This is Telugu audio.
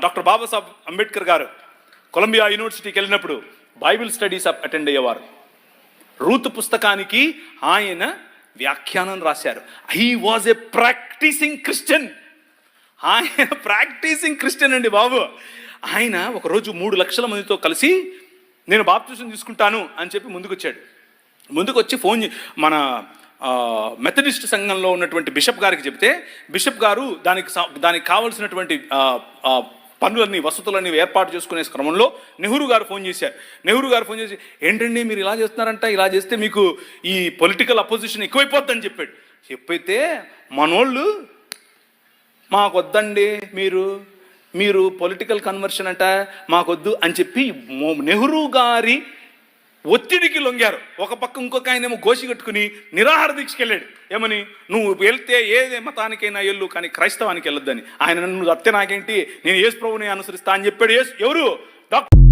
డాక్టర్ బాబాసాహెబ్ అంబేద్కర్ గారు కొలంబియా యూనివర్సిటీకి వెళ్ళినప్పుడు బైబిల్ స్టడీస్ అటెండ్ అయ్యేవారు. రూతు పుస్తకానికి ఆయన వ్యాఖ్యానం రాశారు. He was a practising Christian. ఆయన ప్రాక్టీసింగ్ క్రిస్టియన్ అండి బాబు. ఆయన ఒకరోజు 3 లక్షల మందితో కలిసి నేను బాప్తిజం తీసుకుంటాను అని చెప్పి ముందుకు వచ్చి మన మెథడిస్ట్ సంఘంలో ఉన్నటువంటి బిషప్ గారికి చెప్తే, బిషప్ గారు దానికి కావలసినటువంటి పనులన్నీ వసతులన్నీ ఏర్పాటు చేసుకునే క్రమంలో నెహ్రూ గారు ఫోన్ చేసి, ఏంటండి మీరు ఇలా చేస్తున్నారంట, ఇలా చేస్తే మీకు ఈ పొలిటికల్ అపోజిషన్ ఎక్కువైపోద్దని చెప్పైతే మనోళ్ళు మాకొద్దండి, మీరు పొలిటికల్ కన్వర్షన్ అంట మాకొద్దు అని చెప్పి నెహ్రూ గారి ఒత్తిడికి లొంగారు. ఒక పక్క ఇంకొక ఆయన ఏమో గోసి కట్టుకుని నిరాహార దీక్షకి వెళ్ళాడు. ఏమని, నువ్వు వెళ్తే ఏ మతానికైనా వెళ్ళు కానీ క్రైస్తవానికి వెళ్ళొద్దని. ఆయన నన్ను అత్తే నాకేంటి, నేను యేసు ప్రభువుని అనుసరిస్తా అని చెప్పాడు. ఎవరు? డాక్టర్